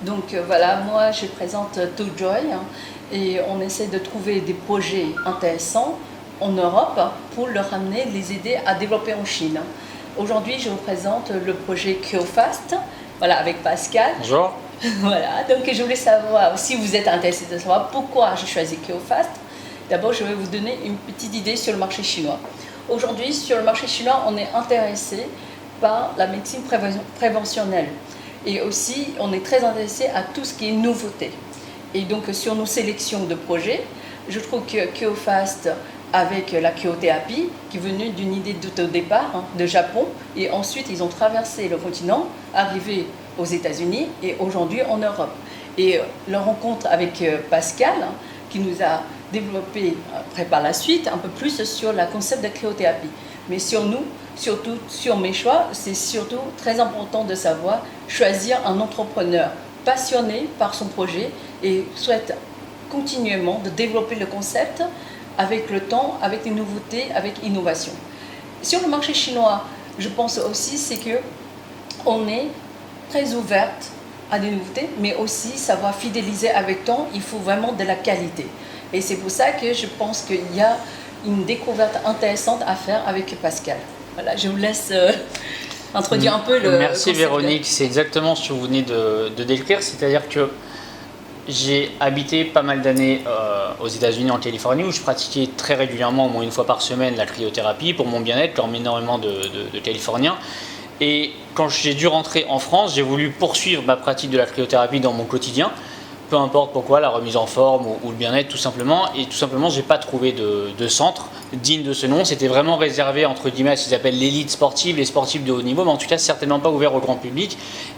Donc voilà, moi je présente ToJoy et on essaie de trouver des projets intéressants en Europe pour leur amener, les aider à développer en Chine. Aujourd'hui, je vous présente le projet KyoFast, voilà, avec Pascal. Bonjour. Voilà, donc je voulais savoir, si vous êtes intéressé de savoir pourquoi j'ai choisi KyoFast, d'abord je vais vous donner une petite idée sur le marché chinois. Aujourd'hui, sur le marché chinois, on est intéressé par la médecine préventionnelle. Et aussi, on est très intéressé à tout ce qui est nouveauté. Et donc, sur nos sélections de projets, je trouve que KyoFast, avec la cryothérapie, qui est venue d'une idée au départ de Japon, et ensuite ils ont traversé le continent, arrivé aux États-Unis et aujourd'hui en Europe. Et leur rencontre avec Pascal, qui nous a développé après par la suite un peu plus sur le concept de cryothérapie. Mais sur nous, surtout sur mes choix, c'est surtout très important de savoir choisir un entrepreneur passionné par son projet et souhaite continuellement de développer le concept avec le temps, avec des nouveautés, avec innovation. Sur le marché chinois, je pense aussi c'est que on est très ouverte à des nouveautés, mais aussi savoir fidéliser avec le temps, il faut vraiment de la qualité. Et c'est pour ça que je pense qu'il y a une découverte intéressante à faire avec Pascal. Voilà, je vous laisse introduire un peu le Merci concept. Véronique, c'est exactement ce que vous venez de décrire, c'est-à-dire que j'ai habité pas mal d'années aux États-Unis, en Californie, où je pratiquais très régulièrement, au moins une fois par semaine, la cryothérapie pour mon bien-être, comme énormément de Californiens. Et quand j'ai dû rentrer en France, j'ai voulu poursuivre ma pratique de la cryothérapie dans mon quotidien, peu importe pourquoi, la remise en forme ou le bien-être tout simplement. Et tout simplement, je n'ai pas trouvé de centre digne de ce nom. C'était vraiment réservé, entre guillemets, à ce qu'ils appellent l'élite sportive, les sportifs de haut niveau, mais en tout cas certainement pas ouvert au grand public.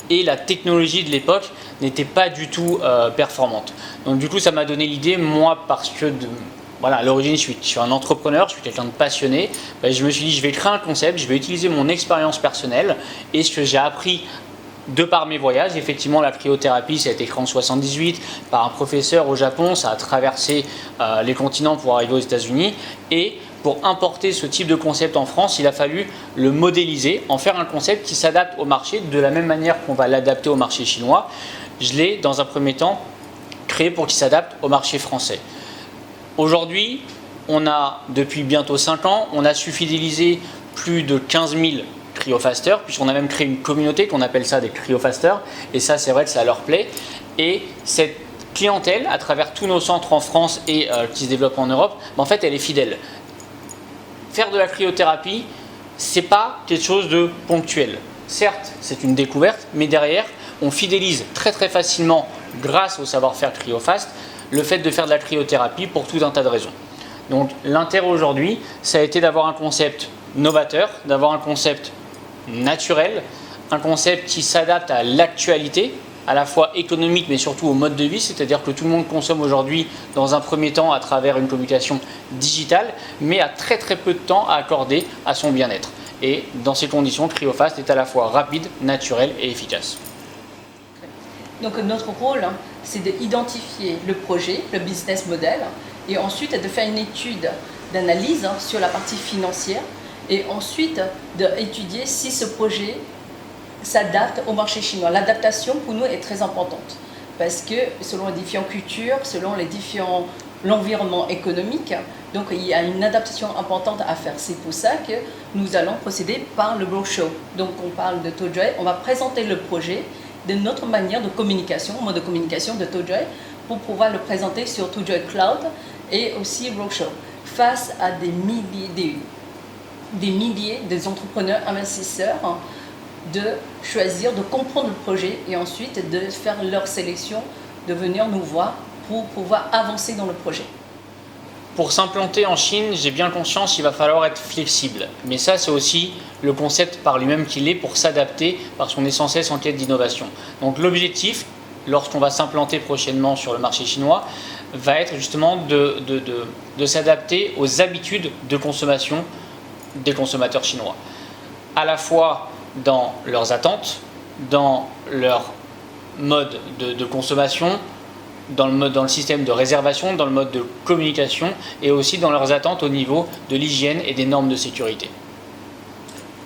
Et la technologie de l'époque n'était pas du tout performante. Donc du coup, ça m'a donné l'idée, moi, parce que voilà, à l'origine, je suis un entrepreneur, je suis quelqu'un de passionné. Je me suis dit, je vais créer un concept, je vais utiliser mon expérience personnelle et ce que j'ai appris de par mes voyages. Effectivement, la cryothérapie, ça a été créé en 78 par un professeur au Japon, ça a traversé les continents pour arriver aux États-Unis. Et pour importer ce type de concept en France, il a fallu le modéliser, en faire un concept qui s'adapte au marché de la même manière qu'on va l'adapter au marché chinois. Je l'ai, dans un premier temps, créé pour qu'il s'adapte au marché français. Aujourd'hui, on a, depuis bientôt 5 ans, on a su fidéliser plus de 15 000 cryofasters, puisqu'on a même créé une communauté qu'on appelle ça des cryofasters, et ça c'est vrai que ça leur plaît. Et cette clientèle, à travers tous nos centres en France et qui se développent en Europe, en fait elle est fidèle. Faire de la cryothérapie, c'est pas quelque chose de ponctuel. Certes, c'est une découverte, mais derrière, on fidélise très très facilement, grâce au savoir-faire CryoFast, le fait de faire de la cryothérapie pour tout un tas de raisons. Donc l'intérêt aujourd'hui, ça a été d'avoir un concept novateur, d'avoir un concept naturel, un concept qui s'adapte à l'actualité, à la fois économique mais surtout au mode de vie, c'est-à-dire que tout le monde consomme aujourd'hui dans un premier temps à travers une communication digitale, mais a très très peu de temps à accorder à son bien-être. Et dans ces conditions, CryoFast est à la fois rapide, naturel et efficace. Donc notre rôle, c'est d'identifier le projet, le business model, et ensuite de faire une étude d'analyse sur la partie financière, et ensuite d'étudier si ce projet s'adapte au marché chinois. L'adaptation pour nous est très importante, parce que selon les différentes cultures, selon l'environnement économique, donc il y a une adaptation importante à faire. C'est pour ça que nous allons procéder par le roadshow. Donc on parle de ToJoy, on va présenter le projet de notre manière de communication, mode de communication de ToJoy, pour pouvoir le présenter sur ToJoy Cloud et aussi roadshow, face à des milliers d'entrepreneurs, investisseurs, de choisir, de comprendre le projet et ensuite de faire leur sélection, de venir nous voir pour pouvoir avancer dans le projet. Pour s'implanter en Chine, j'ai bien conscience qu'il va falloir être flexible. Mais ça, c'est aussi le concept par lui-même qu'il est pour s'adapter parce qu'on est sans cesse en quête d'innovation. Donc l'objectif, lorsqu'on va s'implanter prochainement sur le marché chinois, va être justement de s'adapter aux habitudes de consommation des consommateurs chinois. À la fois dans leurs attentes, dans leur mode de consommation, dans le système de réservation, dans le mode de communication et aussi dans leurs attentes au niveau de l'hygiène et des normes de sécurité.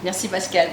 Merci Pascal.